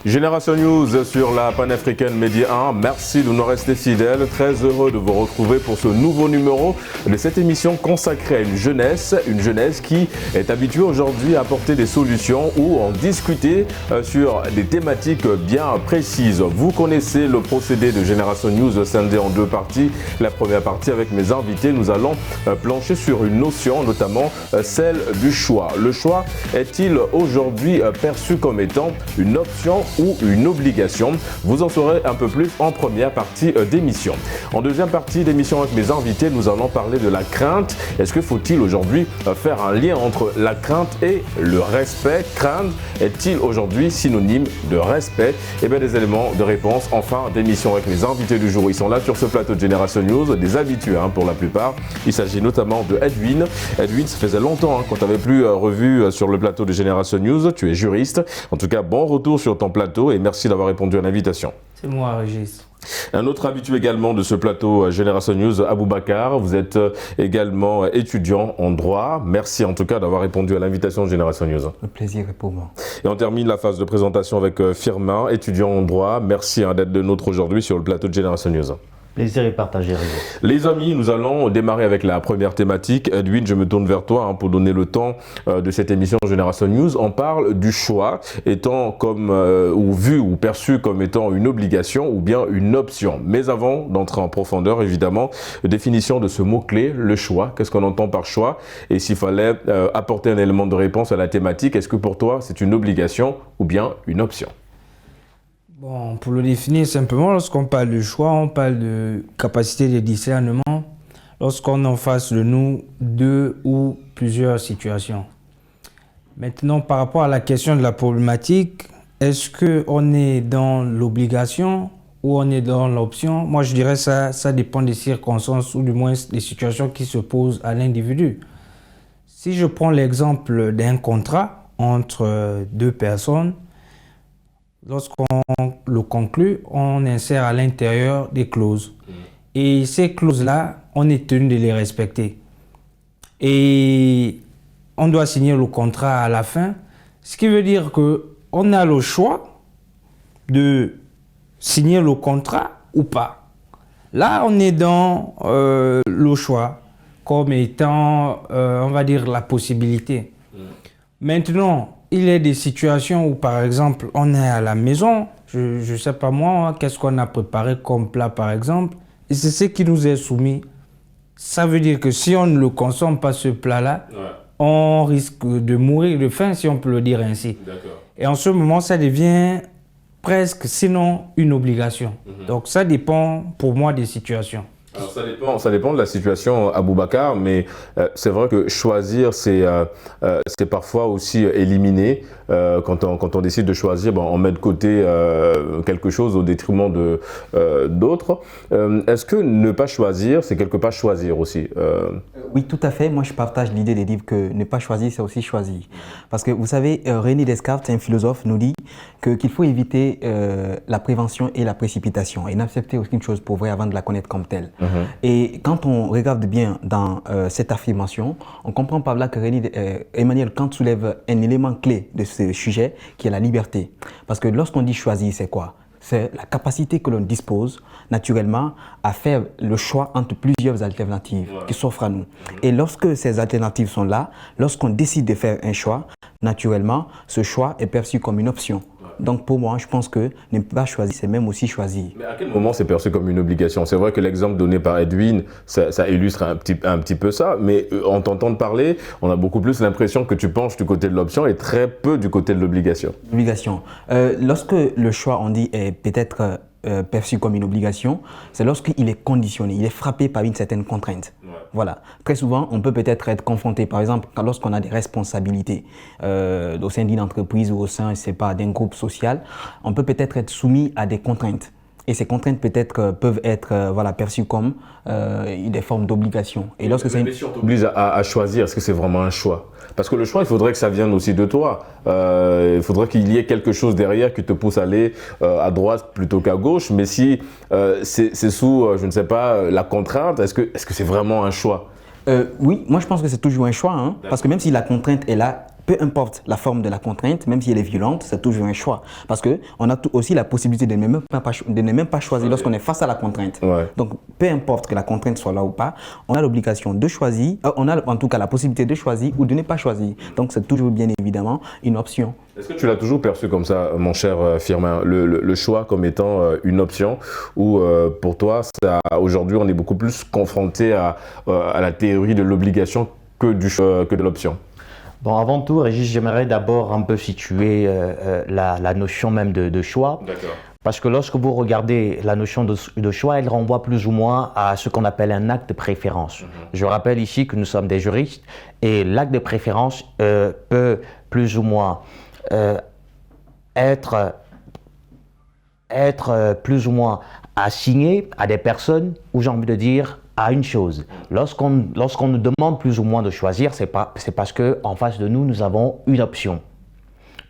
Génération News sur la panafricaine Média 1, merci de nous rester fidèles, très heureux de vous retrouver pour ce nouveau numéro de cette émission consacrée à une jeunesse qui est habituée aujourd'hui à apporter des solutions ou en discuter sur des thématiques bien précises. Vous connaissez le procédé de Génération News scindé en deux parties. La première partie avec mes invités, nous allons plancher sur une notion, notamment celle du choix. Le choix est-il aujourd'hui perçu comme étant une option ou une obligation? Vous en saurez un peu plus en première partie d'émission. En deuxième partie d'émission avec mes invités, nous allons parler de la crainte. Est-ce que faut-il aujourd'hui faire un lien entre la crainte et le respect? Crainte est-il aujourd'hui synonyme de respect? Eh bien, des éléments de réponse en fin d'émission avec mes invités du jour. Ils sont là sur ce plateau de Génération News, des habitués pour la plupart. Il s'agit notamment de Edwin. Edwin, ça faisait longtemps qu'on t'avait plus revu sur le plateau de Génération News. Tu es juriste. En tout cas, bon retour sur ton plateau et merci d'avoir répondu à l'invitation. C'est moi, Régis. Un autre habitué également de ce plateau Génération News, Aboubacar. Vous êtes également étudiant en droit. Merci en tout cas d'avoir répondu à l'invitation de Génération News. Le plaisir est pour moi. Et on termine la phase de présentation avec Firmin, étudiant en droit. Merci d'être de nôtre aujourd'hui sur le plateau de Génération News. Plaisir est partagé, Régis. Les amis, nous allons démarrer avec la première thématique. Edwin, je me tourne vers toi pour donner le temps de cette émission Génération News. On parle du choix étant comme ou vu ou perçu comme étant une obligation ou bien une option. Mais avant d'entrer en profondeur, évidemment, définition de ce mot-clé, le choix. Qu'est-ce qu'on entend par choix? Et s'il fallait apporter un élément de réponse à la thématique, est-ce que pour toi c'est une obligation ou bien une option? Bon, pour le définir simplement, lorsqu'on parle de choix, on parle de capacité de discernement lorsqu'on est en face de nous deux ou plusieurs situations. Maintenant, par rapport à la question de la problématique, est-ce qu'on est dans l'obligation ou on est dans l'option? Moi, je dirais ça dépend des circonstances ou du moins des situations qui se posent à l'individu. Si je prends l'exemple d'un contrat entre deux personnes, lorsqu'on le conclut, on insère à l'intérieur des clauses. Et ces clauses-là, on est tenu de les respecter. Et on doit signer le contrat à la fin, ce qui veut dire qu'on a le choix de signer le contrat ou pas. Là, on est dans le choix comme étant, on va dire, la possibilité. Maintenant, il y a des situations où, par exemple, on est à la maison, je ne sais pas moi, qu'est-ce qu'on a préparé comme plat, par exemple, et c'est ce qui nous est soumis. Ça veut dire que si on ne le consomme pas, ce plat-là, on risque de mourir de faim, si on peut le dire ainsi. Et en ce moment, ça devient presque, sinon, une obligation. Donc, ça dépend, pour moi, des situations. Alors ça dépend de la situation, Aboubacar, mais c'est vrai que choisir, c'est parfois aussi éliminer. Quand on décide de choisir, on met de côté quelque chose au détriment d'autres. Est-ce que ne pas choisir, c'est quelque part choisir aussi? Oui, tout à fait. Moi, je partage l'idée des livres que ne pas choisir, c'est aussi choisir. Parce que vous savez, René Descartes, un philosophe, nous dit qu'il faut éviter la prévention et la précipitation et n'accepter aucune chose pour vrai avant de la connaître comme telle. Et quand on regarde bien dans cette affirmation, on comprend par là que Emmanuel Kant soulève un élément clé de ce sujet qui est la liberté. Parce que lorsqu'on dit choisir, c'est quoi? C'est la capacité que l'on dispose naturellement à faire le choix entre plusieurs alternatives qui s'offrent à nous. Et lorsque ces alternatives sont là, lorsqu'on décide de faire un choix, naturellement, ce choix est perçu comme une option. Donc pour moi, je pense que ne pas choisir, c'est même aussi choisir. Mais à quel moment c'est perçu comme une obligation? C'est vrai que l'exemple donné par Edwin, ça illustre un petit peu ça, mais en t'entendant parler, on a beaucoup plus l'impression que tu penches du côté de l'option et très peu du côté de l'obligation. L'obligation. Lorsque le choix, on dit, est peut-être perçu comme une obligation, c'est lorsqu'il est conditionné, il est frappé par une certaine contrainte. Voilà. Très souvent, on peut peut-être être confronté, par exemple, lorsqu'on a des responsabilités au sein d'une entreprise ou au sein, je sais pas, d'un groupe social, on peut peut-être être soumis à des contraintes. Et ces contraintes peut-être peuvent être perçues comme des formes d'obligation. Et lorsque mais si on t'oblige à choisir, est-ce que c'est vraiment un choix? Parce que le choix, il faudrait que ça vienne aussi de toi. Il faudrait qu'il y ait quelque chose derrière qui te pousse à aller à droite plutôt qu'à gauche. Mais si c'est sous, je ne sais pas, la contrainte, est-ce que c'est vraiment un choix? Oui, moi je pense que c'est toujours un choix, parce que même si la contrainte est là, peu importe la forme de la contrainte, même si elle est violente, c'est toujours un choix. Parce qu'on a aussi la possibilité de ne même pas choisir lorsqu'on est face à la contrainte. Ouais. Donc, peu importe que la contrainte soit là ou pas, on a l'obligation de choisir, on a en tout cas la possibilité de choisir ou de ne pas choisir. Donc, c'est toujours bien évidemment une option. Est-ce que tu l'as toujours perçu comme ça, mon cher Firmin, le choix comme étant une option, ou pour toi, aujourd'hui, on est beaucoup plus confronté à la théorie de l'obligation que de l'option? Bon, avant tout, Régis, j'aimerais d'abord un peu situer la notion même de choix. D'accord. Parce que lorsque vous regardez la notion de choix, elle renvoie plus ou moins à ce qu'on appelle un acte de préférence. Je rappelle ici que nous sommes des juristes et l'acte de préférence peut plus ou moins être plus ou moins assigné à des personnes, ou j'ai envie de dire à une chose. Lorsqu'on nous demande plus ou moins de choisir, c'est parce qu'en face de nous, nous avons une option.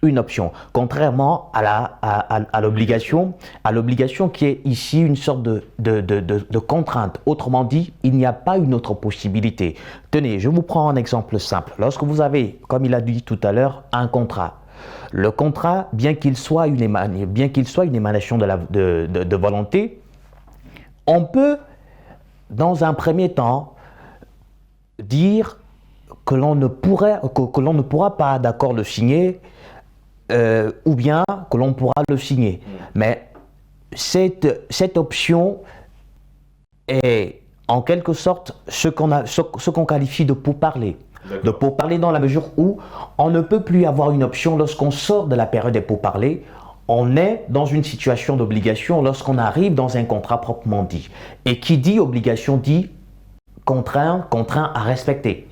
Une option, contrairement à l'obligation qui est ici une sorte de contrainte. Autrement dit, il n'y a pas une autre possibilité. Tenez, je vous prends un exemple simple. Lorsque vous avez, comme il a dit tout à l'heure, un contrat. Le contrat, bien qu'il soit une émanation de volonté, on peut, dans un premier temps, dire que l'on ne pourra pas d'accord le signer, ou bien que l'on pourra le signer. Mais cette option est en quelque sorte ce qu'on qualifie de pourparler. De pourparler dans la mesure où on ne peut plus avoir une option lorsqu'on sort de la période des pourparlers. On est dans une situation d'obligation lorsqu'on arrive dans un contrat proprement dit. Et qui dit obligation dit contraint à respecter.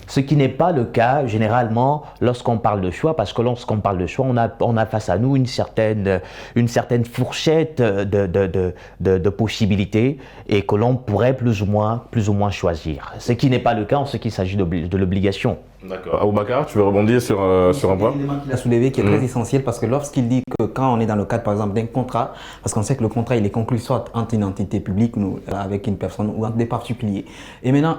Ce qui n'est pas le cas généralement lorsqu'on parle de choix, parce que lorsqu'on parle de choix, on a face à nous une certaine fourchette de possibilités et que l'on pourrait plus ou moins choisir. Ce qui n'est pas le cas en ce qu'il s'agit de l'obligation. D'accord. Aboubacar, tu veux rebondir sur un point? Un élément qu'il a soulevé qui est très essentiel, parce que lorsqu'il dit que quand on est dans le cadre par exemple d'un contrat, parce qu'on sait que le contrat il est conclu soit entre une entité publique avec une personne ou entre des particuliers. Et maintenant,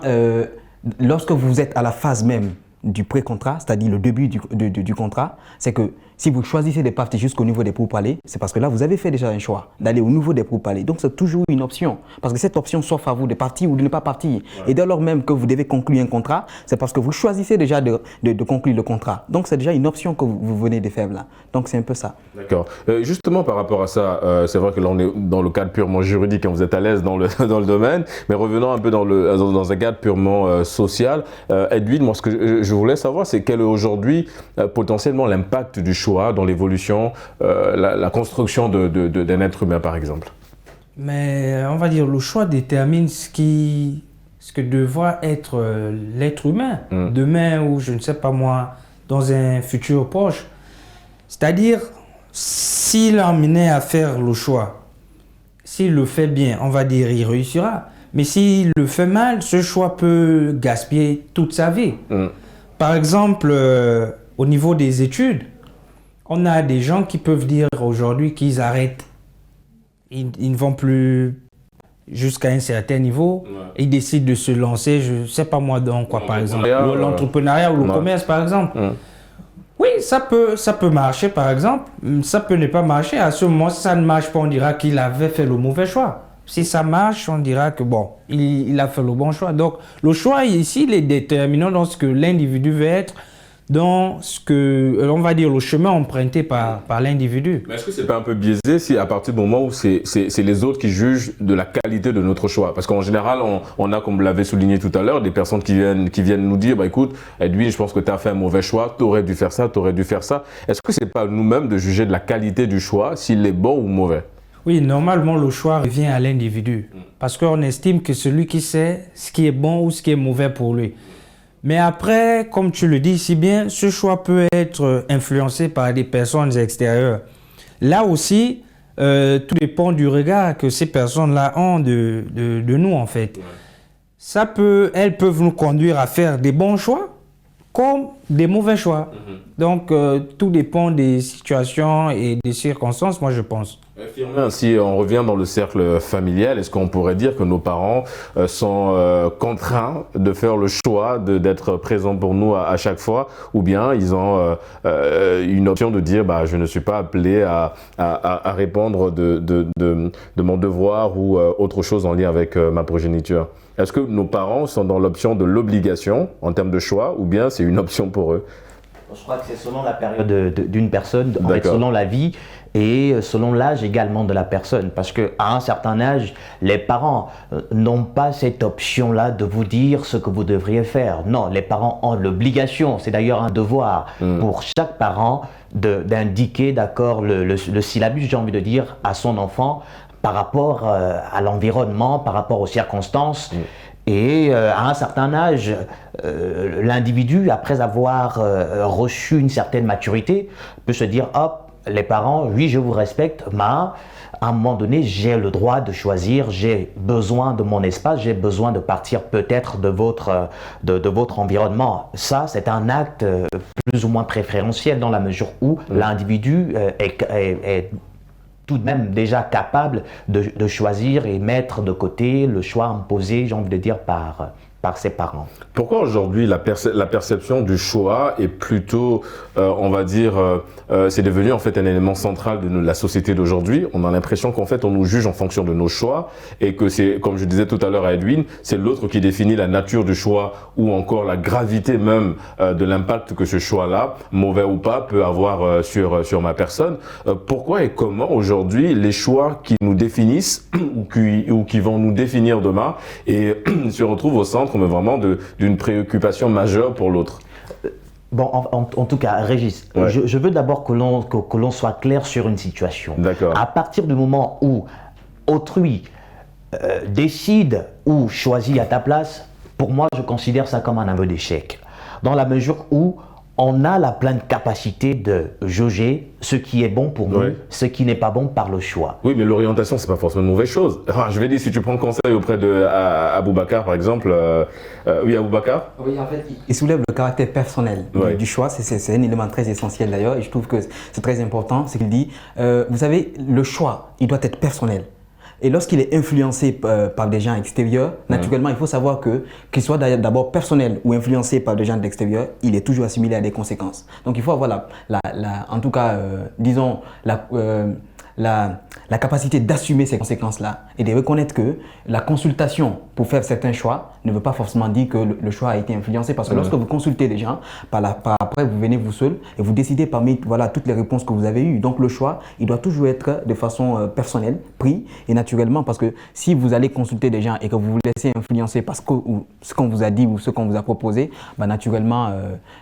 lorsque vous êtes à la phase même du pré-contrat, c'est-à-dire le début du contrat, c'est que si vous choisissez de partir jusqu'au niveau des pourparlers, c'est parce que là, vous avez fait déjà un choix d'aller au niveau des pourparlers. Donc, c'est toujours une option. Parce que cette option s'offre à vous de partir ou de ne pas partir. Ouais. Et dès lors même que vous devez conclure un contrat, c'est parce que vous choisissez déjà de conclure le contrat. Donc, c'est déjà une option que vous venez de faire là. Donc, c'est un peu ça. D'accord. Justement, par rapport à ça, c'est vrai que là, on est dans le cadre purement juridique et vous êtes à l'aise dans le domaine. Mais revenons un peu dans un cadre purement social. Edwin, moi, ce que je voulais savoir, c'est quel est aujourd'hui potentiellement l'impact du choix dans l'évolution, la construction d'un être humain, par exemple. Mais on va dire, le choix détermine ce que devra être l'être humain demain, ou je ne sais pas moi, dans un futur proche. C'est-à-dire, s'il est amené à faire le choix, s'il le fait bien, on va dire, il réussira. Mais s'il le fait mal, ce choix peut gaspiller toute sa vie. Par exemple, au niveau des études, on a des gens qui peuvent dire aujourd'hui qu'ils arrêtent. Ils ne vont plus jusqu'à un certain niveau. Ils décident de se lancer, je ne sais pas moi dans quoi par exemple. L'entrepreneuriat ou le commerce par exemple. Oui, ça peut marcher par exemple. Ça peut ne pas marcher. À ce moment, si ça ne marche pas, on dira qu'il avait fait le mauvais choix. Si ça marche, on dira que bon, il a fait le bon choix. Donc, le choix ici, il est déterminant dans ce que l'individu veut être, dans ce que, on va dire, le chemin emprunté par l'individu. Mais est-ce que c'est pas un peu biaisé si à partir du moment où c'est les autres qui jugent de la qualité de notre choix? Parce qu'en général, on a, comme vous l'avez souligné tout à l'heure, des personnes qui viennent nous dire, bah écoute, Edwin, je pense que tu as fait un mauvais choix, tu aurais dû faire ça, tu aurais dû faire ça. Est-ce que c'est pas nous-mêmes de juger de la qualité du choix, s'il est bon ou mauvais? Oui, normalement, le choix revient à l'individu. Parce qu'on estime que celui qui sait ce qui est bon ou ce qui est mauvais pour lui. Mais après, comme tu le dis si bien, ce choix peut être influencé par des personnes extérieures. Là aussi, tout dépend du regard que ces personnes-là ont de nous, en fait. Elles peuvent nous conduire à faire des bons choix, comme des mauvais choix. Donc, tout dépend des situations et des circonstances, moi je pense. Firmin, si on revient dans le cercle familial, est-ce qu'on pourrait dire que nos parents sont contraints de faire le choix d'être présents pour nous à chaque fois, ou bien ils ont une option de dire bah, je ne suis pas appelé à répondre de mon devoir ou autre chose en lien avec ma progéniture? Est-ce que nos parents sont dans l'option de l'obligation en termes de choix, ou bien c'est une option pour eux? Je crois que c'est selon la période d'une personne, en fait, selon la vie et selon l'âge également de la personne. Parce qu'à un certain âge, les parents n'ont pas cette option-là de vous dire ce que vous devriez faire. Non, les parents ont l'obligation, c'est d'ailleurs un devoir pour chaque parent d'indiquer, d'accord, le syllabus, j'ai envie de dire, à son enfant par rapport à l'environnement, par rapport aux circonstances. Et à un certain âge, l'individu, après avoir reçu une certaine maturité, peut se dire, hop, les parents, oui, je vous respecte, mais à un moment donné, j'ai le droit de choisir, j'ai besoin de mon espace, j'ai besoin de partir peut-être de votre environnement. Ça, c'est un acte plus ou moins préférentiel dans la mesure où l'individu est tout de même déjà capable de choisir et mettre de côté le choix imposé, j'ai envie de dire, par ses parents. Pourquoi aujourd'hui la perception du choix est plutôt, on va dire, c'est devenu en fait un élément central de la société d'aujourd'hui. On a l'impression qu'en fait on nous juge en fonction de nos choix et que c'est, comme je disais tout à l'heure à Edwin, c'est l'autre qui définit la nature du choix ou encore la gravité même de l'impact que ce choix-là, mauvais ou pas, peut avoir sur ma personne. Pourquoi et comment aujourd'hui les choix qui nous définissent ou qui vont nous définir demain et se retrouvent au centre mais vraiment d'une préoccupation majeure pour l'autre? Bon, en tout cas, Régis, je veux d'abord que l'on soit clair sur une situation. D'accord. À partir du moment où autrui décide ou choisit à ta place, pour moi, je considère ça comme un aveu d'échec. Dans la mesure où on a la pleine capacité de jauger ce qui est bon pour nous, ce qui n'est pas bon par le choix. Oui, mais l'orientation, c'est pas forcément une mauvaise chose. Enfin, je vais dire, si tu prends conseil auprès de Aboubacar, par exemple. Oui, Aboubacar? Oui, en fait, il soulève le caractère personnel du choix. C'est un élément très essentiel d'ailleurs, et je trouve que c'est très important. C'est qu'il dit, vous savez, le choix, il doit être personnel. Et lorsqu'il est influencé par des gens extérieurs, naturellement, il faut savoir qu'il soit d'abord personnel ou influencé par des gens de l'extérieur, il est toujours assimilé à des conséquences. Donc, il faut avoir en tout cas, disons, la capacité d'assumer ces conséquences-là et de reconnaître que la consultation pour faire certains choix ne veut pas forcément dire que le choix a été influencé. Parce que lorsque vous consultez des gens, par après, vous venez vous seul et vous décidez parmi toutes les réponses que vous avez eues. Donc, le choix, il doit toujours être de façon personnelle, pris et naturellement. Parce que si vous allez consulter des gens et que vous vous laissez influencer par ce qu'on vous a dit ou ce qu'on vous a proposé, bah, naturellement,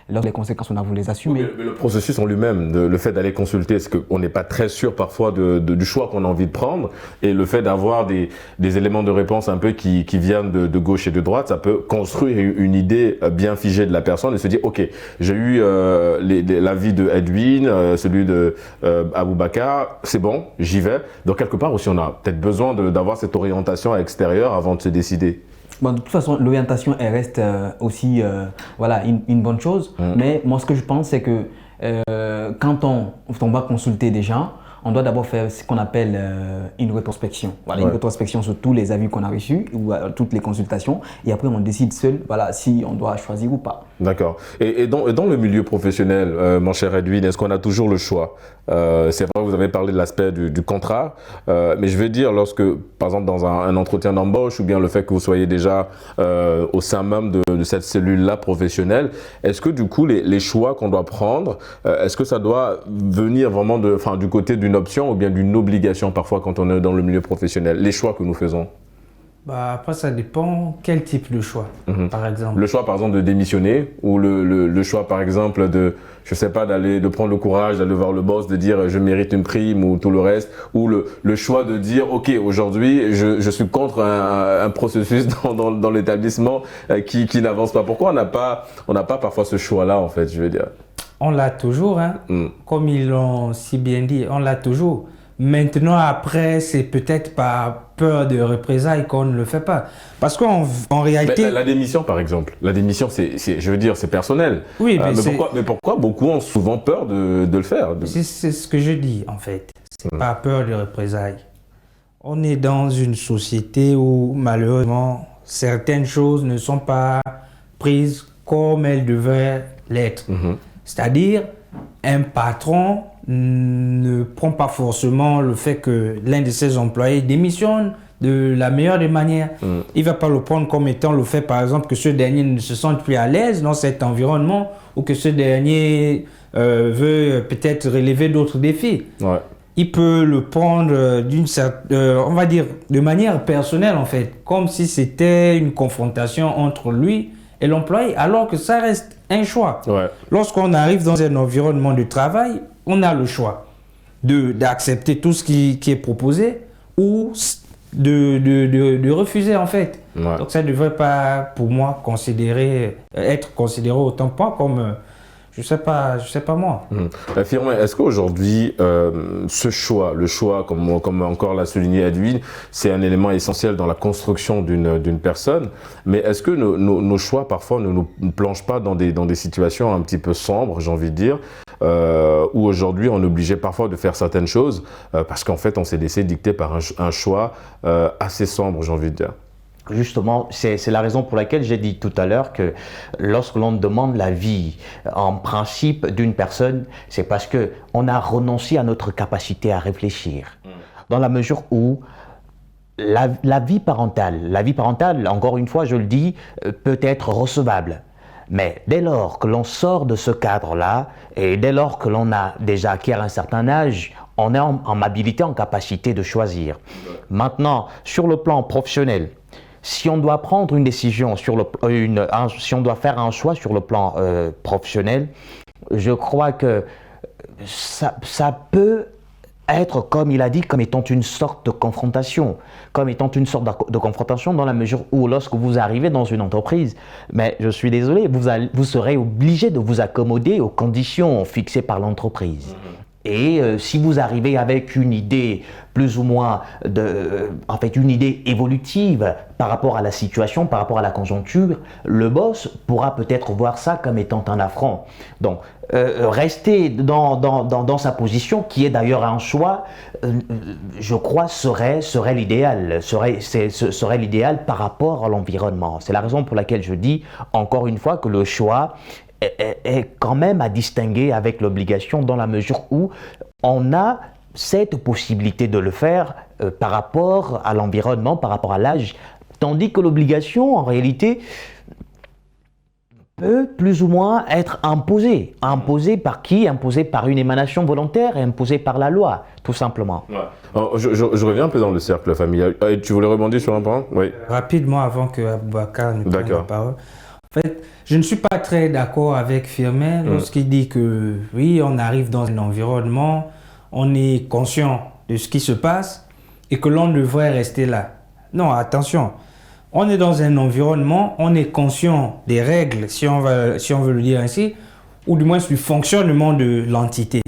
lors des conséquences, on a vous les assumer. Mais le processus en lui-même, le fait d'aller consulter, est-ce qu'on n'est pas très sûr parfois du choix qu'on a envie de prendre, et le fait d'avoir des éléments de réponse un peu qui viennent de gauche et de droite, ça peut construire une idée bien figée de la personne et se dire ok, j'ai eu l'avis de Edwin, celui de Aboubacar, c'est bon, j'y vais. Donc quelque part aussi on a peut-être besoin d'avoir cette orientation extérieure avant de se décider. Bon, de toute façon, l'orientation elle reste aussi une bonne chose, mais moi ce que je pense c'est que quand on va consulter des gens, on doit d'abord faire ce qu'on appelle une rétrospection. Une rétrospection sur tous les avis qu'on a reçus ou toutes les consultations. Et après, on décide seul si on doit choisir ou pas. D'accord. Et dans le milieu professionnel, mon cher Edwin, est-ce qu'on a toujours le choix? C'est vrai, vous avez parlé de l'aspect du contrat, mais je veux dire, lorsque, par exemple, dans un entretien d'embauche ou bien le fait que vous soyez déjà au sein même de cette cellule-là professionnelle, est-ce que du coup, les choix qu'on doit prendre, est-ce que ça doit venir vraiment du côté d'une option ou bien d'une obligation parfois quand on est dans le milieu professionnel, les choix que nous faisons? Bah, après, ça dépend quel type de choix, par exemple. Le choix, par exemple, de démissionner ou le choix, par exemple, de prendre le courage d'aller voir le boss, de dire je mérite une prime ou tout le reste, ou le choix de dire ok, aujourd'hui, je suis contre un processus dans l'établissement qui n'avance pas. Pourquoi on n'a pas parfois ce choix-là, en fait, je veux dire? On l'a toujours, comme ils l'ont si bien dit, on l'a toujours. Maintenant, après, c'est peut-être par peur de représailles qu'on ne le fait pas. Parce qu'en réalité... La démission, par exemple. La démission, je veux dire, c'est personnel. Oui, mais pourquoi beaucoup ont souvent peur de le faire? C'est ce que je dis, en fait. C'est pas peur de représailles. On est dans une société où, malheureusement, certaines choses ne sont pas prises comme elles devraient l'être. C'est-à-dire, un patron ne prend pas forcément le fait que l'un de ses employés démissionne de la meilleure des manières. Il ne va pas le prendre comme étant le fait, par exemple, que ce dernier ne se sente plus à l'aise dans cet environnement ou que ce dernier veut peut-être relever d'autres défis. Ouais. Il peut le prendre d'une certaine, on va dire, de manière personnelle, en fait, comme si c'était une confrontation entre lui et l'employé, alors que ça reste un choix. Ouais. Lorsqu'on arrive dans un environnement de travail, on a le choix d'accepter tout ce qui est proposé ou de refuser, en fait. Ouais. Donc ça ne devrait pas, pour moi, être considéré autant de points comme... Je sais pas moi. Firmin, est-ce qu'aujourd'hui, ce choix, le choix, comme encore l'a souligné Edwin, c'est un élément essentiel dans la construction d'une personne, mais est-ce que nos choix, parfois, ne nous plongent pas dans des situations un petit peu sombres, j'ai envie de dire, où aujourd'hui, on est obligé parfois de faire certaines choses, parce qu'en fait, on s'est laissé dicter par un choix assez sombre, j'ai envie de dire. Justement, c'est la raison pour laquelle j'ai dit tout à l'heure que lorsque l'on demande la vie en principe d'une personne, c'est parce qu'on a renoncé à notre capacité à réfléchir. Dans la mesure où la vie parentale, encore une fois, je le dis, peut être recevable. Mais dès lors que l'on sort de ce cadre-là, et dès lors que l'on a déjà acquis un certain âge, on est en habilité, en capacité de choisir. Maintenant, sur le plan professionnel, si on doit prendre une décision, si on doit faire un choix sur le plan professionnel, je crois que ça peut être, comme il a dit, comme étant une sorte de confrontation. Comme étant une sorte de confrontation dans la mesure où lorsque vous arrivez dans une entreprise, mais je suis désolé, vous serez obligé de vous accommoder aux conditions fixées par l'entreprise. Et si vous arrivez avec une idée plus ou moins, une idée évolutive par rapport à la situation, par rapport à la conjoncture, le boss pourra peut-être voir ça comme étant un affront. Donc, rester dans sa position, qui est d'ailleurs un choix, je crois serait l'idéal, serait l'idéal par rapport à l'environnement. C'est la raison pour laquelle je dis, encore une fois, que le choix est quand même à distinguer avec l'obligation dans la mesure où on a cette possibilité de le faire par rapport à l'environnement, par rapport à l'âge, tandis que l'obligation, en réalité, peut plus ou moins être imposée. Imposée par qui? Imposée par une émanation volontaire et imposée par la loi, tout simplement. Ouais. Alors, je reviens un peu dans le cercle familial. Tu voulais rebondir sur un point? Oui. Rapidement, avant que Aboubacar ne prenne la parole. En fait, je ne suis pas très d'accord avec Firmin lorsqu'il dit que oui, on arrive dans un environnement, on est conscient de ce qui se passe et que l'on devrait rester là. Non, attention, on est dans un environnement, on est conscient des règles, si on veut le dire ainsi, ou du moins du fonctionnement de l'entité.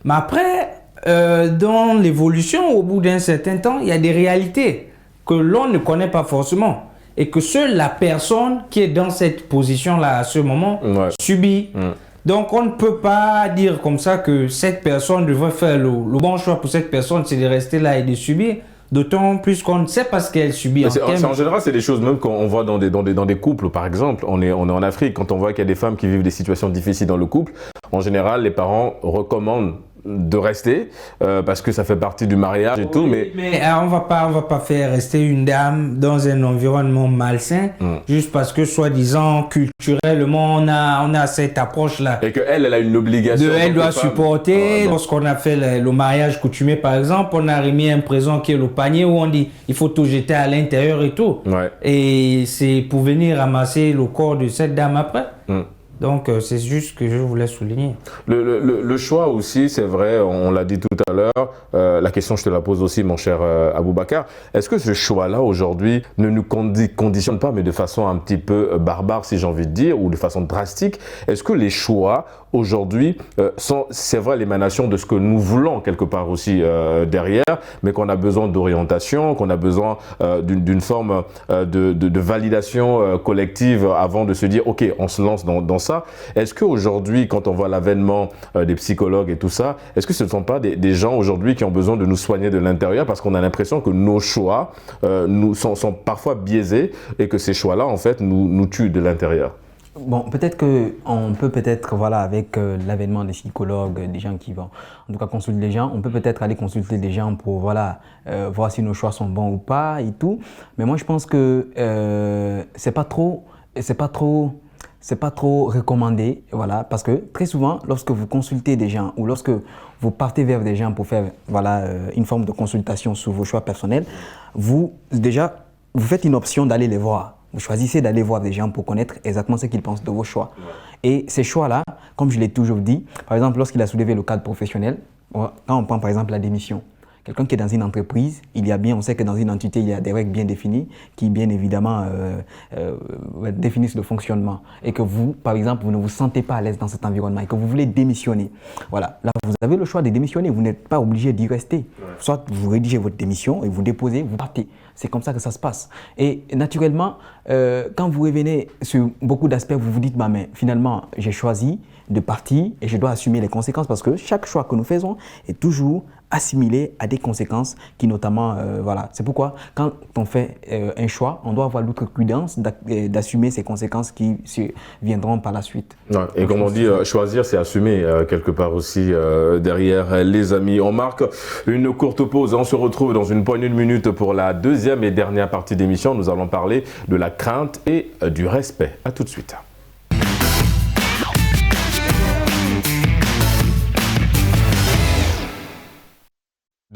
Mais après, dans l'évolution, au bout d'un certain temps, il y a des réalités que l'on ne connaît pas forcément. Et que seule la personne qui est dans cette position-là à ce moment subit. Donc on ne peut pas dire comme ça que cette personne devrait faire le bon choix pour cette personne, c'est de rester là et de subir. D'autant plus qu'on ne sait pas ce qu'elle subit. En général, c'est des choses même qu'on voit dans des couples, par exemple. On est en Afrique, quand on voit qu'il y a des femmes qui vivent des situations difficiles dans le couple, en général, les parents recommandent de rester parce que ça fait partie du mariage et tout, mais on va pas faire rester une dame dans un environnement malsain juste parce que soi-disant culturellement on a cette approche là et que elle a une obligation elle doit supporter. Lorsqu'on a fait le mariage coutumier par exemple, on a remis un présent qui est le panier où on dit il faut tout jeter à l'intérieur et tout, et c'est pour venir ramasser le corps de cette dame après. Donc, c'est juste ce que je voulais souligner. Le choix aussi, c'est vrai, on l'a dit tout à l'heure, la question je te la pose aussi mon cher Aboubacar, est-ce que ce choix-là aujourd'hui ne nous conditionne pas, mais de façon un petit peu barbare si j'ai envie de dire, ou de façon drastique? Est-ce que les choix aujourd'hui sont, c'est vrai, l'émanation de ce que nous voulons quelque part aussi derrière, mais qu'on a besoin d'orientation, qu'on a besoin d'une forme de validation collective avant de se dire ok, on se lance dans ça. Est-ce qu'aujourd'hui, quand on voit l'avènement des psychologues et tout ça, est-ce que ce ne sont pas des gens aujourd'hui qui ont besoin de nous soigner de l'intérieur parce qu'on a l'impression que nos choix sont parfois biaisés et que ces choix-là, en fait, nous tuent de l'intérieur? Bon, peut-être qu'on peut peut-être, voilà, avec l'avènement des psychologues, des gens qui vont, en tout cas, consulter les gens, on peut peut-être aller consulter des gens pour, voilà, voir si nos choix sont bons ou pas et tout. Mais moi, je pense que c'est pas trop recommandé, voilà, parce que très souvent, lorsque vous consultez des gens ou lorsque vous partez vers des gens pour faire, voilà, une forme de consultation sur vos choix personnels, vous faites une option d'aller les voir. Vous choisissez d'aller voir des gens pour connaître exactement ce qu'ils pensent de vos choix. Et ces choix-là, comme je l'ai toujours dit, par exemple, lorsqu'il a soulevé le cadre professionnel, quand on prend par exemple la démission, quelqu'un qui est dans une entreprise, on sait que dans une entité, il y a des règles bien définies qui, bien évidemment, définissent le fonctionnement. Et que vous, par exemple, vous ne vous sentez pas à l'aise dans cet environnement et que vous voulez démissionner. Voilà, là, vous avez le choix de démissionner. Vous n'êtes pas obligé d'y rester. Soit vous rédigez votre démission et vous déposez, vous partez. C'est comme ça que ça se passe. Et naturellement, quand vous revenez sur beaucoup d'aspects, vous vous dites, bah, mais finalement, j'ai choisi de partir et je dois assumer les conséquences parce que chaque choix que nous faisons est toujours assimilé à des conséquences qui notamment, voilà. C'est pourquoi quand on fait un choix, on doit avoir l'outrecuidance d'assumer ces conséquences qui viendront par la suite. Ouais, et comme on dit, choisir, c'est assumer quelque part aussi derrière les amis. On marque une courte pause, on se retrouve dans une poignée de minutes pour la deuxième et dernière partie d'émission. Nous allons parler de la crainte et du respect. À tout de suite.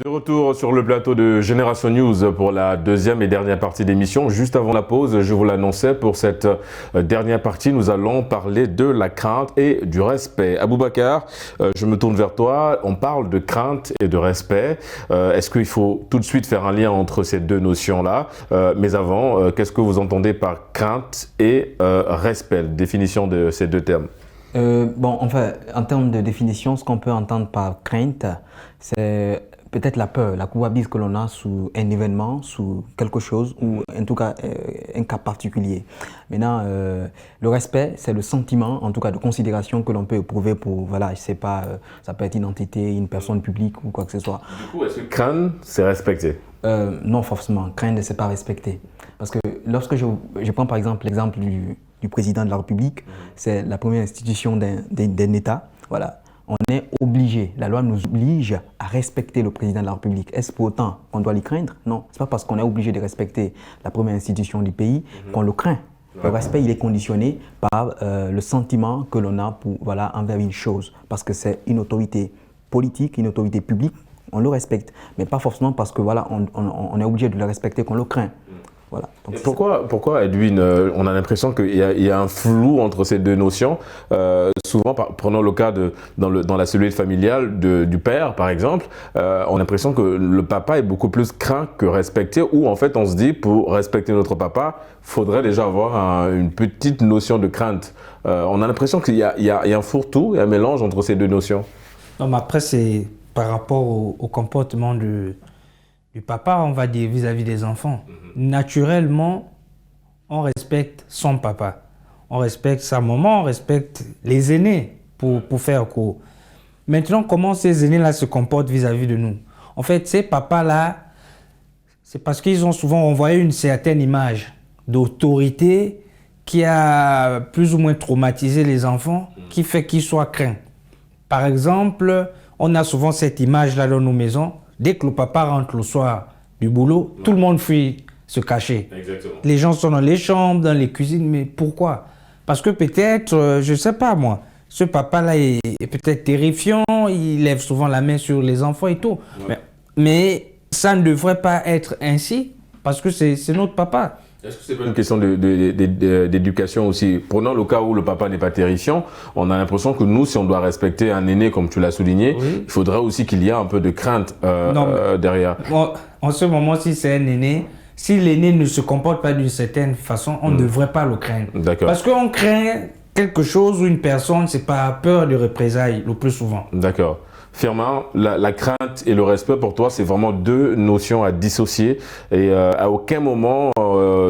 De retour sur le plateau de Génération News pour la deuxième et dernière partie d'émission. Juste avant la pause, je vous l'annonçais, pour cette dernière partie, nous allons parler de la crainte et du respect. Aboubacar, je me tourne vers toi. On parle de crainte et de respect. Est-ce qu'il faut tout de suite faire un lien entre ces deux notions-là? Mais avant, qu'est-ce que vous entendez par crainte et respect? Définition de ces deux termes. Bon, enfin, en termes de définition, ce qu'on peut entendre par crainte, c'est peut-être la peur, la courbature que l'on a sous un événement, sous quelque chose ou en tout cas un cas particulier. Maintenant, le respect, c'est le sentiment, en tout cas de considération que l'on peut éprouver pour, voilà, je sais pas, ça peut être une entité, une personne publique ou quoi que ce soit. Du coup, est-ce que craindre, c'est respecter? Non, forcément. Craindre, c'est pas respecter. Parce que lorsque je prends par exemple l'exemple du président de la République, c'est la première institution d'un État, voilà. On est obligé, la loi nous oblige à respecter le président de la République. Est-ce pour autant qu'on doit l'y craindre? Non, ce n'est pas parce qu'on est obligé de respecter la première institution du pays qu'on le craint. Le respect, il est conditionné par le sentiment que l'on a pour, voilà, envers une chose. Parce que c'est une autorité politique, une autorité publique, on le respecte. Mais pas forcément parce que, voilà, on est obligé de le respecter qu'on le craint. Voilà. Donc, pourquoi, Edwin, on a l'impression qu'il y a un flou entre ces deux notions? Souvent, prenons le cas dans la cellule familiale du père, par exemple, on a l'impression que le papa est beaucoup plus craint que respecté, ou en fait on se dit, pour respecter notre papa, il faudrait déjà avoir une petite notion de crainte. On a l'impression qu'il y a un fourre-tout, il y a un mélange entre ces deux notions. Non, mais après, c'est par rapport au comportement du papa, on va dire, vis-à-vis des enfants. Naturellement, on respecte son papa. On respecte sa maman, on respecte les aînés, pour faire court. Maintenant, comment ces aînés-là se comportent vis-à-vis de nous? En fait, ces papas-là, c'est parce qu'ils ont souvent envoyé une certaine image d'autorité qui a plus ou moins traumatisé les enfants, qui fait qu'ils soient craints. Par exemple, on a souvent cette image-là dans nos maisons. Dès que le papa rentre le soir du boulot, tout le monde fuit se cacher. Exactement. Les gens sont dans les chambres, dans les cuisines, mais pourquoi? Parce que peut-être, je ne sais pas moi, ce papa-là est peut-être terrifiant, il lève souvent la main sur les enfants et tout. Ouais. Mais ça ne devrait pas être ainsi, parce que c'est notre papa. Est-ce que c'est pas une question d'éducation aussi? Prenons le cas où le papa n'est pas terrifiant, on a l'impression que nous, si on doit respecter un aîné, comme tu l'as souligné, il faudrait aussi qu'il y ait un peu de crainte derrière. En ce moment, si c'est un aîné, si l'aîné ne se comporte pas d'une certaine façon, on ne devrait pas le craindre. D'accord. Parce qu'on craint quelque chose ou une personne, c'est par peur de représailles, le plus souvent. D'accord. Firmin, la crainte et le respect pour toi, c'est vraiment deux notions à dissocier et à aucun moment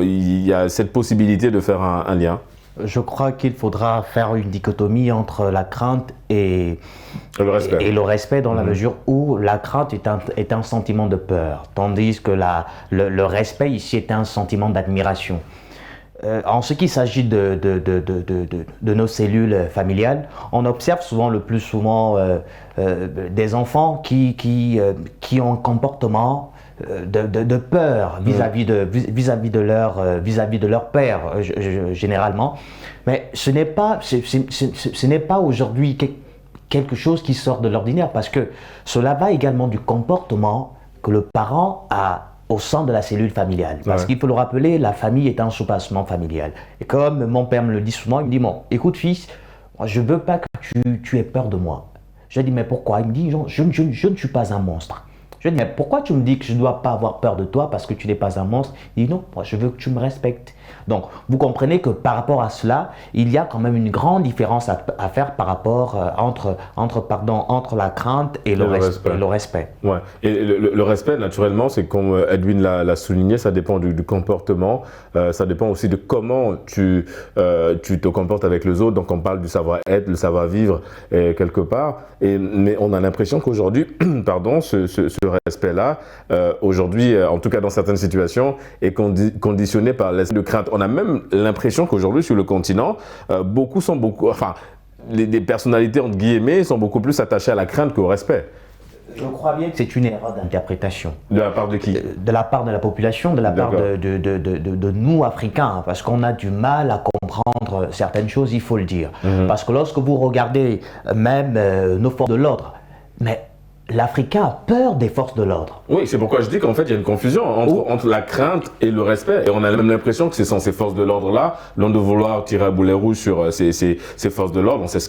il y a cette possibilité de faire un lien. Je crois qu'il faudra faire une dichotomie entre la crainte et le respect dans la mesure où la crainte est un sentiment de peur, tandis que le respect ici est un sentiment d'admiration. En ce qui s'agit de nos cellules familiales, on observe souvent, le plus souvent, des enfants qui ont un comportement de peur vis-à-vis de leur père, généralement. Mais ce n'est pas aujourd'hui quelque chose qui sort de l'ordinaire, parce que cela va également du comportement que le parent a au sein de la cellule familiale. Parce qu'il faut le rappeler, la famille est un soubassement familial. Et comme mon père me le dit souvent, il me dit, bon, écoute fils, je ne veux pas que tu aies peur de moi. Je lui dis, mais pourquoi? Il me dit, je ne suis pas un monstre. Je lui dis, mais pourquoi tu me dis que je ne dois pas avoir peur de toi parce que tu n'es pas un monstre? Il dit, non, moi je veux que tu me respectes. Donc, vous comprenez que par rapport à cela, il y a quand même une grande différence à faire par rapport entre la crainte et le respect. Ouais. Et le respect, naturellement, c'est comme Edwin l'a souligné, ça dépend du comportement, ça dépend aussi de comment tu te comportes avec les autres. Donc, on parle du savoir-être, le savoir-vivre quelque part. Mais on a l'impression qu'aujourd'hui, pardon, ce respect-là, aujourd'hui, en tout cas dans certaines situations, est conditionné par l'esprit de crainte. On a même l'impression qu'aujourd'hui, sur le continent, les personnalités, entre guillemets, sont beaucoup plus attachées à la crainte qu'au respect. Je crois bien que c'est une erreur d'interprétation. De la part de qui? De la part de la population, de la part de nous, Africains, parce qu'on a du mal à comprendre certaines choses, il faut le dire. Parce que lorsque vous regardez même nos forces de l'ordre, mais l'Africain a peur des forces de l'ordre. Oui, c'est pourquoi je dis qu'en fait, il y a une confusion entre la crainte et le respect. Et on a même l'impression que ce sont ces forces de l'ordre-là, l'on de vouloir tirer à boulet rouge sur ces forces de l'ordre. On sait ce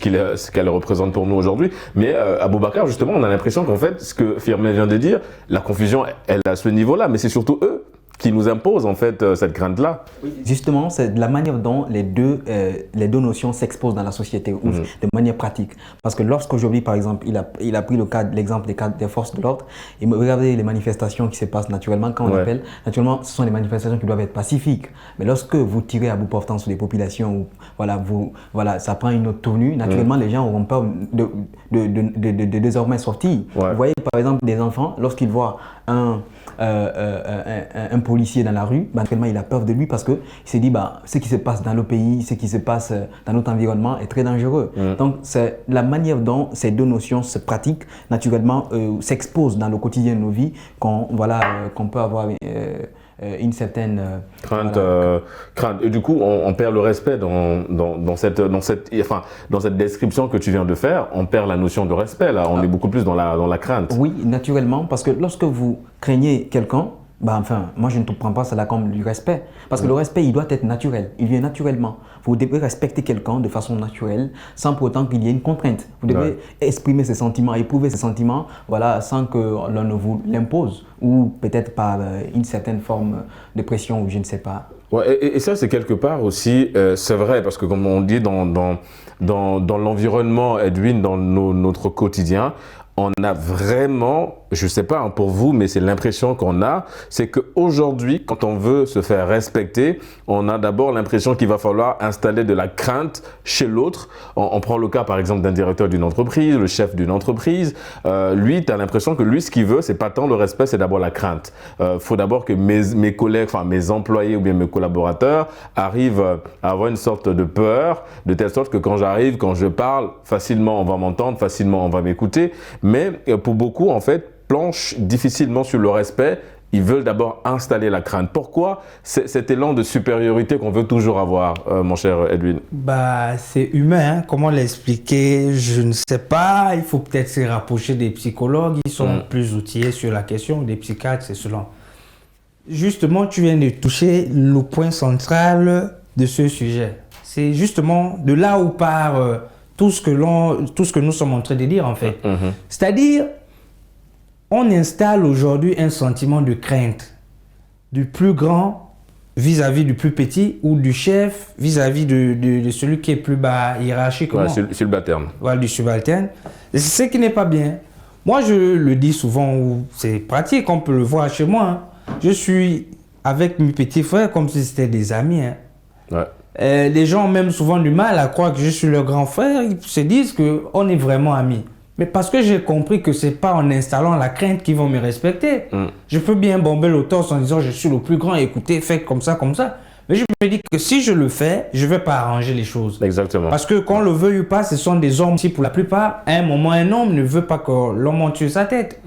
qu'elles représentent pour nous aujourd'hui. Mais Aboubacar, justement, on a l'impression qu'en fait, ce que Firmin vient de dire, la confusion, elle est à ce niveau-là. Mais c'est surtout eux qui nous imposent en fait cette crainte-là. Justement, c'est de la manière dont les deux notions s'exposent dans la société, ou de manière pratique. Parce que lorsqu'aujourd'hui, par exemple, il a pris l'exemple des forces de l'ordre, et regardez les manifestations qui se passent naturellement, quand on appelle, naturellement, ce sont des manifestations qui doivent être pacifiques. Mais lorsque vous tirez à bout portant sur les populations, ça prend une autre tournure, naturellement, les gens auront peur de désormais sortir. Vous voyez, par exemple, des enfants, lorsqu'ils voient un policier dans la rue, naturellement il a peur de lui parce qu'il s'est dit ce qui se passe dans le pays, ce qui se passe dans notre environnement est très dangereux. Donc c'est la manière dont ces deux notions se pratiquent, naturellement s'exposent dans le quotidien de nos vies, qu'on peut avoir une certaine crainte. Et du coup, on perd le respect dans cette description que tu viens de faire. On perd la notion de respect. Là, on est beaucoup plus dans la crainte. Oui, naturellement, parce que lorsque vous craignez quelqu'un, moi je ne prends pas cela comme du respect. Parce que le respect, il doit être naturel. Il vient naturellement. Vous devez respecter quelqu'un de façon naturelle, sans pour autant qu'il y ait une contrainte. Vous devez exprimer ses sentiments, éprouver ses sentiments, sans que l'on ne vous l'impose, ou peut-être par une certaine forme de pression, ou je ne sais pas. Ouais, et ça, c'est quelque part aussi, c'est vrai, parce que comme on dit dans l'environnement, Edwin, dans notre quotidien, on a vraiment, je ne sais pas pour vous, mais c'est l'impression qu'on a, c'est qu'aujourd'hui, quand on veut se faire respecter, on a d'abord l'impression qu'il va falloir installer de la crainte chez l'autre. On prend le cas par exemple d'un directeur d'une entreprise, le chef d'une entreprise. Lui, tu as l'impression que lui, ce qu'il veut, c'est pas tant le respect, c'est d'abord la crainte. Faut d'abord que mes collègues, mes employés ou bien mes collaborateurs arrivent à avoir une sorte de peur, de telle sorte que quand j'arrive, quand je parle, facilement on va m'entendre, facilement on va m'écouter. Mais pour beaucoup, en fait, planchent difficilement sur le respect. Ils veulent d'abord installer la crainte. Pourquoi cet élan de supériorité qu'on veut toujours avoir, mon cher Edwin? C'est humain. Comment l'expliquer? Je ne sais pas. Il faut peut-être se rapprocher des psychologues. Ils sont plus outillés sur la question. Des psychiatres, c'est cela. Justement, tu viens de toucher le point central de ce sujet. C'est justement de là où part tout ce que nous sommes en train de dire en fait. C'est-à-dire, on installe aujourd'hui un sentiment de crainte du plus grand vis-à-vis du plus petit ou du chef vis-à-vis de celui qui est plus bas hiérarchiquement. Subalterne. Voilà, du subalterne. Et c'est ce qui n'est pas bien. Moi, je le dis souvent, c'est pratique, on peut le voir chez moi. Hein. Je suis avec mes petits frères comme si c'était des amis. Hein. Ouais. Les gens ont même souvent du mal à croire que je suis leur grand frère. Ils se disent qu'on est vraiment amis. Mais parce que j'ai compris que ce n'est pas en installant la crainte qu'ils vont me respecter. Je peux bien bomber le torse en disant je suis le plus grand, écoutez, faites comme ça, comme ça. Mais je me dis que si je le fais, je ne vais pas arranger les choses. Exactement. Parce que qu'on le veuille ou pas, ce sont des hommes qui, pour la plupart, à un moment, un homme ne veut pas que l'homme monte sur sa tête.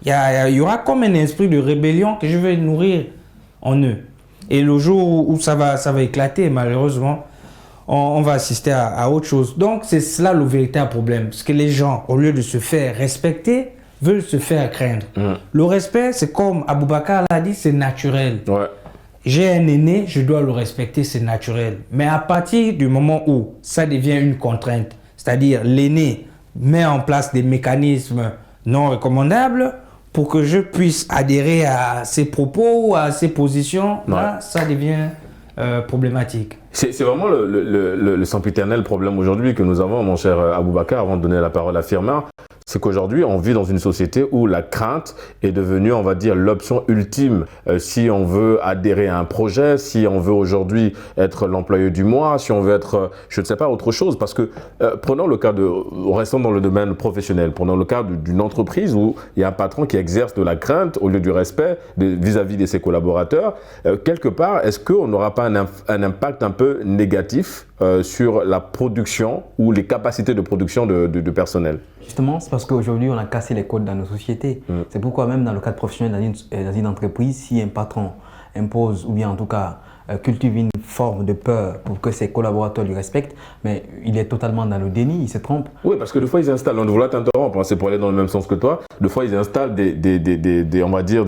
Il y aura comme un esprit de rébellion que je vais nourrir en eux. Et le jour où ça va éclater, malheureusement, on va assister à autre chose. Donc, c'est cela le véritable problème. Parce que les gens, au lieu de se faire respecter, veulent se faire craindre. Le respect, c'est comme Aboubacar l'a dit, c'est naturel. Ouais. J'ai un aîné, je dois le respecter, c'est naturel. Mais à partir du moment où ça devient une contrainte, c'est-à-dire l'aîné met en place des mécanismes non recommandables pour que je puisse adhérer à ses propos ou à ses positions, là, ça devient problématique. C'est vraiment le sempiternel problème aujourd'hui que nous avons, mon cher Aboubacar, avant de donner la parole à Firmin. C'est qu'aujourd'hui, on vit dans une société où la crainte est devenue, on va dire, l'option ultime. Si on veut adhérer à un projet, si on veut aujourd'hui être l'employé du mois, si on veut être, je ne sais pas, autre chose. Parce que, prenons le cas restons dans le domaine professionnel, prenons le cas d'une entreprise où il y a un patron qui exerce de la crainte au lieu du respect vis-à-vis de ses collaborateurs. Quelque part, est-ce qu'on n'aura pas un impact un peu négatif sur la production ou les capacités de production de personnel? Justement, c'est parce qu'aujourd'hui, on a cassé les codes dans nos sociétés. C'est pourquoi même dans le cadre professionnel, dans une entreprise, si un patron impose, ou bien en tout cas cultive une forme de peur pour que ses collaborateurs lui respectent, mais il est totalement dans le déni, il se trompe. Oui, parce que des fois, ils installent, on ne voulait t'interrompre, hein, c'est pour aller dans le même sens que toi, des fois, ils installent on va dire,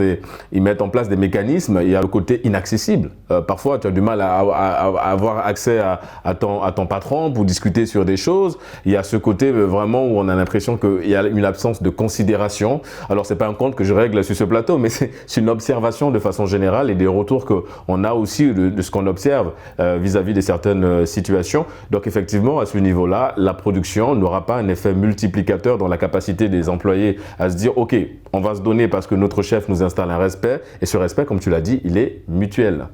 ils mettent en place des mécanismes, il y a le côté inaccessible. Parfois, tu as du mal à avoir accès à ton patron pour discuter sur des choses. Il y a ce côté vraiment où on a l'impression qu'il y a une absence de considération. Alors, ce n'est pas un compte que je règle sur ce plateau, mais c'est une observation de façon générale et des retours qu'on a aussi de ce qu'on observe vis-à-vis de certaines situations. Donc effectivement, à ce niveau-là, la production n'aura pas un effet multiplicateur dans la capacité des employés à se dire « Ok, on va se donner parce que notre chef nous installe un respect » et ce respect, comme tu l'as dit, il est mutuel.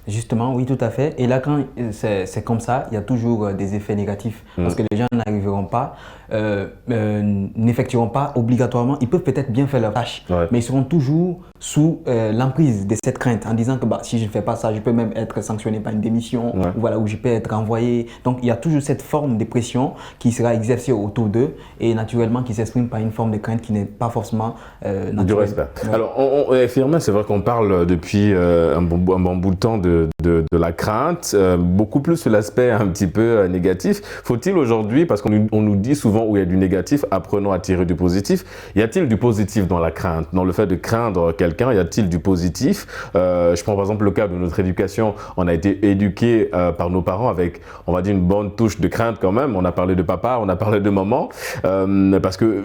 Justement, oui, tout à fait. Et là, quand c'est comme ça, il y a toujours des effets négatifs parce que les gens n'arriveront pas, n'effectueront pas obligatoirement. Ils peuvent peut-être bien faire leur tâche, mais ils seront toujours sous l'emprise de cette crainte en disant que si je ne fais pas ça, je peux même être sanctionné par une démission, ou je peux être envoyé. Donc, il y a toujours cette forme de pression qui sera exercée autour d'eux et naturellement qui s'exprime par une forme de crainte qui n'est pas forcément naturelle. Du respect. Alors, Firmin, c'est vrai qu'on parle depuis un bon bout de temps de la crainte, beaucoup plus sur l'aspect un petit peu négatif. Faut-il aujourd'hui, parce qu'on nous dit souvent où il y a du négatif, apprenons à tirer du positif. Y a-t-il du positif dans la crainte, dans le fait de craindre quelqu'un? Y a-t-il du positif? Je prends par exemple le cas de notre éducation. On a été éduqués par nos parents avec, on va dire, une bonne touche de crainte quand même. On a parlé de papa, on a parlé de maman, parce que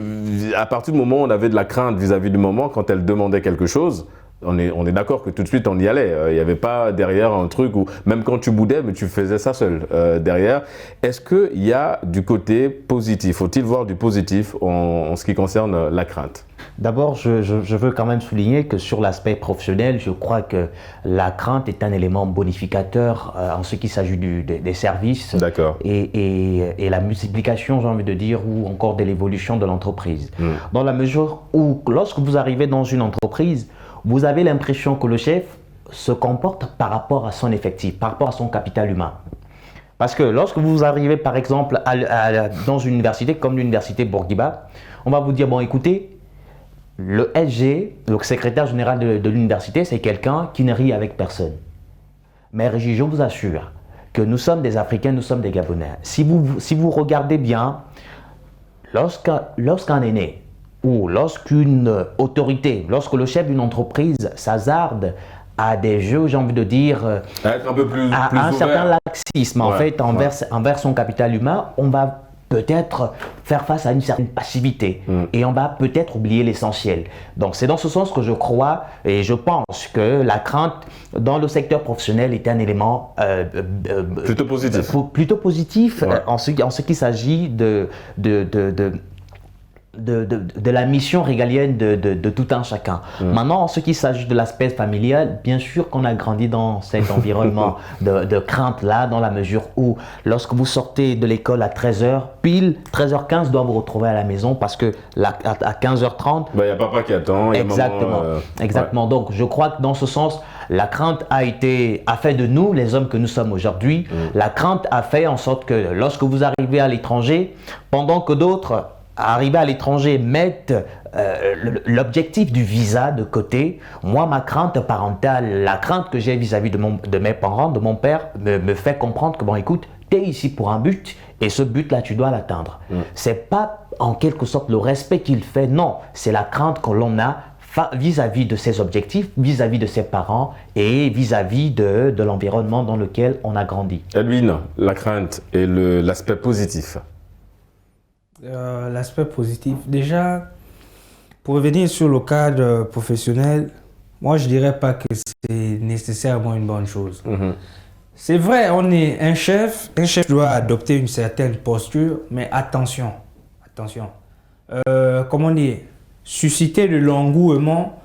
à partir du moment où on avait de la crainte vis-à-vis de maman, quand elle demandait quelque chose, on est d'accord que tout de suite on y allait. Il n'y avait pas derrière un truc où même quand tu boudais, mais tu faisais ça seul derrière. Est-ce qu'il y a du côté positif? Faut-il voir du positif en ce qui concerne la crainte? D'abord, je veux quand même souligner que sur l'aspect professionnel, je crois que la crainte est un élément bonificateur en ce qui s'agit des services. D'accord. Et la multiplication, j'ai envie de dire, ou encore de l'évolution de l'entreprise. Dans la mesure où, lorsque vous arrivez dans une entreprise, vous avez l'impression que le chef se comporte par rapport à son effectif, par rapport à son capital humain. Parce que lorsque vous arrivez par exemple dans une université comme l'université Bourguiba, on va vous dire, bon écoutez, le SG, le secrétaire général de l'université, c'est quelqu'un qui ne rit avec personne. Mais je vous assure que nous sommes des Africains, nous sommes des Gabonais. Si vous regardez bien, lorsqu'un aîné ou lorsqu'une autorité, lorsque le chef d'une entreprise s'hasarde à des jeux, j'ai envie de dire, À être un peu plus à un ouvert. certain laxisme en fait envers son capital humain. On va peut-être faire face à une certaine passivité et on va peut-être oublier l'essentiel. Donc c'est dans ce sens que je crois et je pense que la crainte dans le secteur professionnel est un élément Plutôt positif. plutôt positif en ce qui s'agit de la mission régalienne de tout un chacun. Maintenant, en ce qui s'agit de l'aspect familial, bien sûr qu'on a grandi dans cet environnement de crainte-là, dans la mesure où, lorsque vous sortez de l'école à 13h, pile 13h15 doit vous retrouver à la maison parce que à 15h30, Il y a papa qui attend. y a exactement, maman, exactement. Donc, je crois que dans ce sens, la crainte a fait de nous, les hommes que nous sommes aujourd'hui, la crainte a fait en sorte que lorsque vous arrivez à l'étranger, pendant que d'autres arriver à l'étranger mettent l'objectif du visa de côté, moi ma crainte parentale, la crainte que j'ai vis-à-vis de mes parents, de mon père, me fait comprendre que bon écoute, tu es ici pour un but et ce but là tu dois l'atteindre. C'est pas en quelque sorte le respect qu'il fait, non, c'est la crainte que l'on a vis-à-vis de ses objectifs, vis-à-vis de ses parents et vis-à-vis de l'environnement dans lequel on a grandi. Edwin, la crainte et l'aspect positif. L'aspect positif, déjà, pour revenir sur le cadre professionnel, moi je dirais pas que c'est nécessairement une bonne chose. C'est vrai, on est un chef doit adopter une certaine posture, mais attention, comment dire, susciter de l'engouement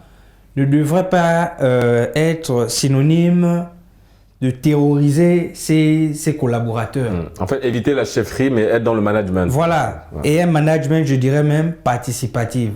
ne devrait pas être synonyme de terroriser ses collaborateurs. En fait, éviter la chefferie, mais être dans le management. Voilà. Et un management, je dirais même, participatif.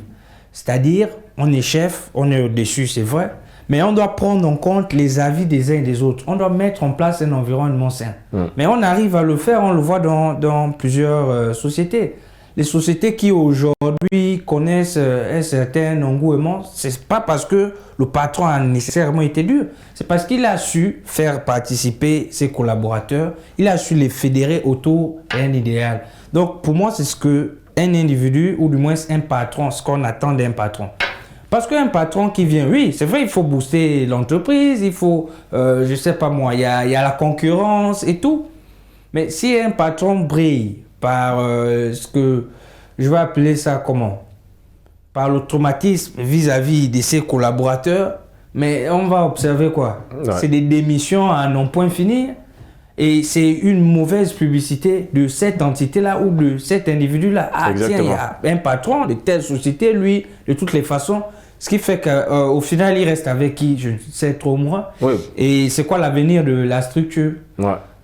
C'est-à-dire, on est chef, on est au-dessus, c'est vrai, mais on doit prendre en compte les avis des uns et des autres. On doit mettre en place un environnement sain. Mais on arrive à le faire, on le voit dans plusieurs sociétés. Les sociétés qui aujourd'hui connaissent un certain engouement, c'est pas parce que le patron a nécessairement été dur, c'est parce qu'il a su faire participer ses collaborateurs, il a su les fédérer autour d'un idéal. Donc pour moi, c'est ce que un individu, ou du moins un patron, ce qu'on attend d'un patron. Parce qu'un patron qui vient, oui, c'est vrai, il faut booster l'entreprise, il faut, je sais pas moi, il y a la concurrence et tout. Mais si un patron brille par ce que je vais appeler ça comment? Par le traumatisme vis-à-vis de ses collaborateurs, mais on va observer quoi? C'est des démissions à non point finir et c'est une mauvaise publicité de cette entité-là ou de cet individu-là. Ah tiens, il y a un patron de telle société, lui, de toutes les façons, ce qui fait qu'au final, il reste avec qui? Je ne sais trop moi. Et c'est quoi l'avenir de la structure?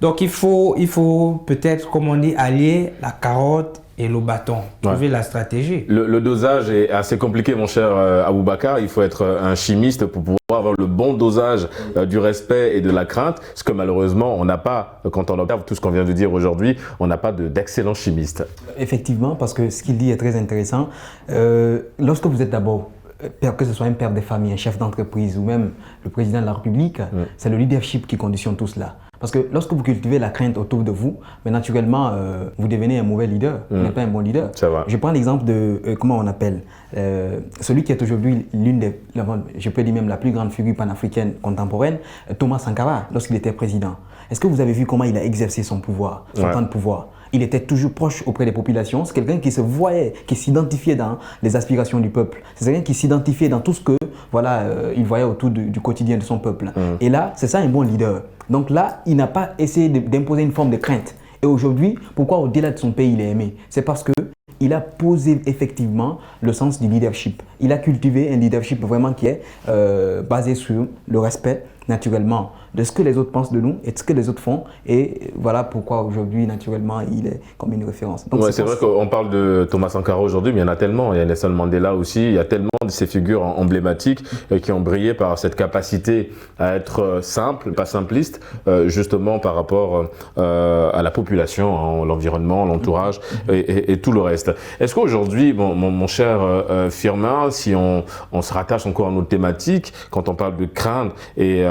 Donc il faut peut-être, comme on dit, allier la carotte et le bâton, trouver la stratégie. Le dosage est assez compliqué, mon cher Aboubacar. Il faut être un chimiste pour pouvoir avoir le bon dosage du respect et de la crainte, ce que malheureusement on n'a pas, quand on observe tout ce qu'on vient de dire aujourd'hui, on n'a pas d'excellents chimistes. Effectivement, parce que ce qu'il dit est très intéressant. Lorsque vous êtes d'abord, que ce soit un père de famille, un chef d'entreprise ou même le président de la République, c'est le leadership qui conditionne tout cela. Parce que lorsque vous cultivez la crainte autour de vous, mais naturellement, vous devenez un mauvais leader, vous n'êtes pas un bon leader. Je prends l'exemple de, comment on appelle, celui qui est aujourd'hui l'une des, je peux dire même la plus grande figure panafricaine contemporaine, Thomas Sankara, lorsqu'il était président. Est-ce que vous avez vu comment il a exercé son pouvoir, son temps de pouvoir? Il était toujours proche auprès des populations. C'est quelqu'un qui se voyait, qui s'identifiait dans les aspirations du peuple. C'est quelqu'un qui s'identifiait dans tout ce que il voyait autour du quotidien de son peuple. Et là, c'est ça un bon leader. Donc là, il n'a pas essayé d'imposer une forme de crainte. Et aujourd'hui, pourquoi au-delà de son pays il est aimé? C'est parce qu'il a posé effectivement le sens du leadership. Il a cultivé un leadership vraiment qui est basé sur le respect, naturellement, de ce que les autres pensent de nous et de ce que les autres font. Et voilà pourquoi aujourd'hui, naturellement, il est comme une référence. C'est vrai qu'on parle de Thomas Sankara aujourd'hui, mais il y en a tellement. Il y a Nelson Mandela aussi. Il y a tellement de ces figures emblématiques qui ont brillé par cette capacité à être simple, pas simpliste, justement par rapport à la population, l'environnement, l'entourage et tout le reste. Est-ce qu'aujourd'hui, mon cher Firmin, si on se rattache encore à notre thématique, quand on parle de crainte et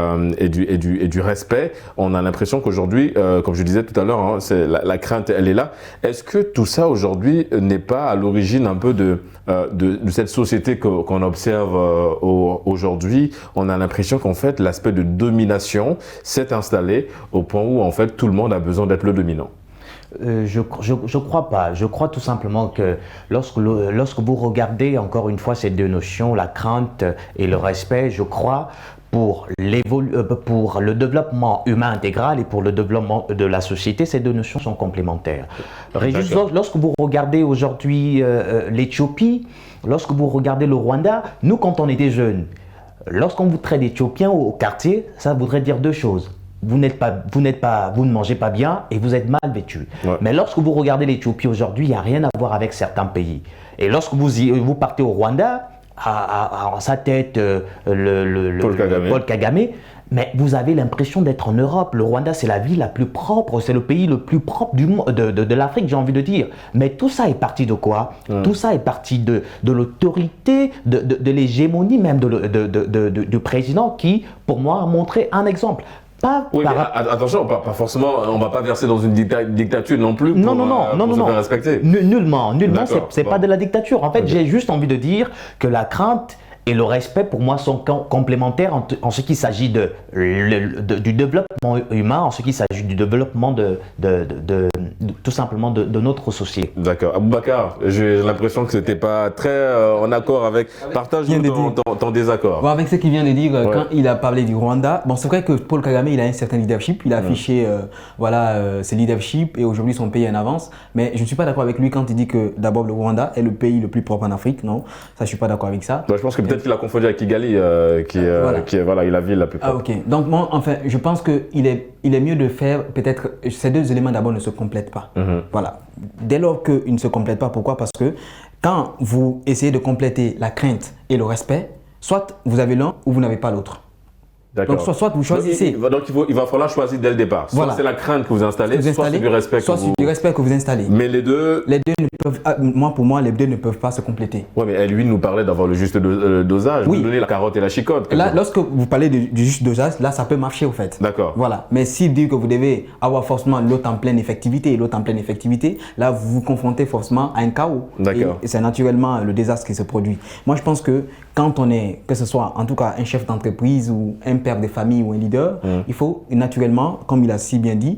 du du respect, on a l'impression qu'aujourd'hui, comme je disais tout à l'heure, hein, la crainte, elle est là. Est-ce que tout ça aujourd'hui n'est pas à l'origine un peu de cette société qu'on observe aujourd'hui? On a l'impression qu'en fait, l'aspect de domination s'est installé au point où en fait tout le monde a besoin d'être le dominant. Je crois pas. Je crois tout simplement que lorsque vous regardez encore une fois ces deux notions, la crainte et le respect, je crois pour le développement humain intégral et pour le développement de la société, ces deux notions sont complémentaires. Régis, lorsque vous regardez aujourd'hui l'Éthiopie, lorsque vous regardez le Rwanda, nous quand on était jeunes, lorsqu'on vous traite d'Éthiopiens au quartier, ça voudrait dire deux choses. Vous ne mangez pas bien et vous êtes mal vêtu. Ouais. Mais lorsque vous regardez l'Éthiopie aujourd'hui, il n'y a rien à voir avec certains pays. Et lorsque vous partez au Rwanda, en sa tête Paul Kagame, mais vous avez l'impression d'être en Europe. Le Rwanda, c'est la ville la plus propre, c'est le pays le plus propre de l'Afrique, j'ai envie de dire. Mais tout ça est parti de quoi? Tout ça est parti de l'autorité, de l'hégémonie même du président qui, pour moi, a montré un exemple. Attention, pas forcément, on ne va pas verser dans une dictature non plus pour se faire respecter. Nullement, c'est pas de la dictature. En fait, j'ai juste envie de dire que la crainte et le respect, pour moi, sont complémentaires en ce qui s'agit du développement humain, en ce qui s'agit du développement tout simplement de notre société. D'accord. Aboubacar, j'ai l'impression que ce n'était pas très en accord avec... Partage-nous ton désaccord. Bon, avec ce qu'il vient de dire, quand il a parlé du Rwanda, bon, c'est vrai que Paul Kagame, il a un certain leadership, il a affiché ses leadership et aujourd'hui son pays est en avance, mais je ne suis pas d'accord avec lui quand il dit que d'abord le Rwanda est le pays le plus propre en Afrique, non, ça je ne suis pas d'accord avec ça. Je pense que peut-être qu'il a confondu avec Kigali, qui est la ville la plus propre. Ok, donc moi, enfin, je pense qu'il est mieux de faire peut-être, ces deux éléments d'abord ne se complètent pas. Voilà. Dès lors qu'ils ne se complètent pas, pourquoi? Parce que quand vous essayez de compléter la crainte et le respect, soit vous avez l'un ou vous n'avez pas l'autre. Donc soit vous choisissez. Donc il va falloir choisir dès le départ. Soit c'est la crainte que vous installez, soit c'est du respect que vous installez. Mais les deux ne peuvent, pour moi, les deux ne peuvent pas se compléter. Oui, mais lui nous parlait d'avoir le juste dosage, de donner la carotte et la chicotte. Là, lorsque vous parlez du juste dosage, là, ça peut marcher au fait. D'accord. Voilà. Mais s'il dit que vous devez avoir forcément l'autre en pleine effectivité et l'autre en pleine effectivité, là, vous vous confrontez forcément à un chaos. D'accord. Et c'est naturellement le désastre qui se produit. Moi, je pense que quand on est, que ce soit en tout cas un chef d'entreprise ou un père de famille ou un leader, il faut naturellement, comme il a si bien dit,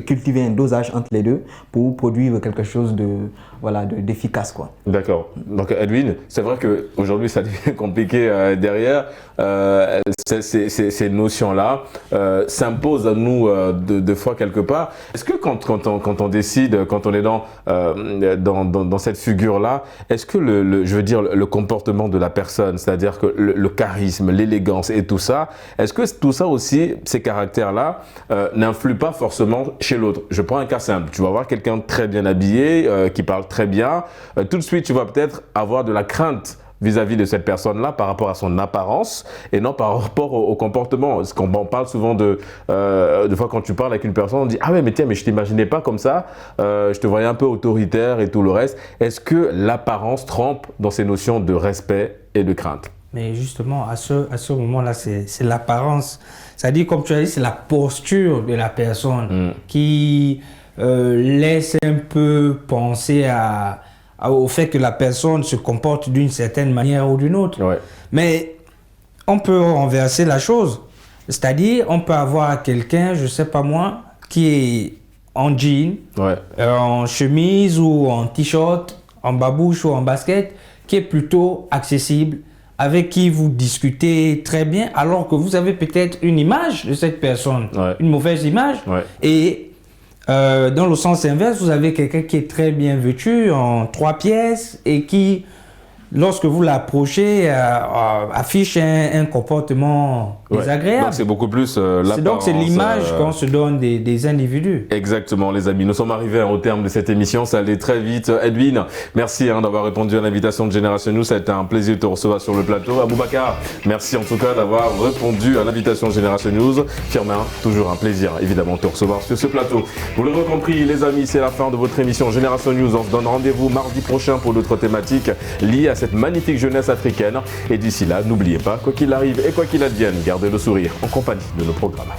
cultiver un dosage entre les deux pour produire quelque chose d'efficace, quoi. D'accord. Donc Edwin, c'est vrai qu'aujourd'hui ça devient compliqué derrière. Ces notions-là s'imposent à nous de fois quelque part. Est-ce que quand on décide, quand on est dans cette figure-là, est-ce que le comportement de la personne, c'est-à-dire que le charisme, l'élégance et tout ça, est-ce que tout ça aussi, ces caractères-là, n'influent pas forcément chez l'autre? Je prends un cas simple. Tu vas voir quelqu'un très bien habillé, qui parle très bien. Tout de suite, tu vas peut-être avoir de la crainte vis-à-vis de cette personne-là par rapport à son apparence et non par rapport au comportement. Parce qu'on parle souvent de fois quand tu parles avec une personne, on dit « Ah ouais, mais tiens, mais je t'imaginais pas comme ça, je te voyais un peu autoritaire et tout le reste. » Est-ce que l'apparence trompe dans ces notions de respect et de crainte? Mais justement, à ce moment-là, c'est l'apparence. C'est-à-dire, comme tu as dit, c'est la posture de la personne qui laisse un peu penser au fait que la personne se comporte d'une certaine manière ou d'une autre. Ouais. Mais on peut renverser la chose. C'est-à-dire, on peut avoir quelqu'un, je ne sais pas moi, qui est en jean, en chemise ou en t-shirt, en babouche ou en basket, qui est plutôt accessible, avec qui vous discutez très bien, alors que vous avez peut-être une image de cette personne, une mauvaise image. Et dans le sens inverse, vous avez quelqu'un qui est très bien vêtu en 3 pièces et qui, lorsque vous l'approchez, affiche un comportement désagréable. Donc c'est beaucoup plus l'apparence. Donc c'est l'image qu'on se donne des individus. Exactement les amis, nous sommes arrivés au terme de cette émission, ça allait très vite. Edwin, merci d'avoir répondu à l'invitation de Génération News, ça a été un plaisir de te recevoir sur le plateau. Aboubacar, merci en tout cas d'avoir répondu à l'invitation de Génération News. Firmin, toujours un plaisir évidemment de te recevoir sur ce plateau. Vous l'aurez compris les amis, c'est la fin de votre émission Génération News. On se donne rendez-vous mardi prochain pour d'autres thématiques liées à cette magnifique jeunesse africaine. Et d'ici là, n'oubliez pas, quoi qu'il arrive et quoi qu'il advienne, gardez Gardez le sourire en compagnie de nos programmes.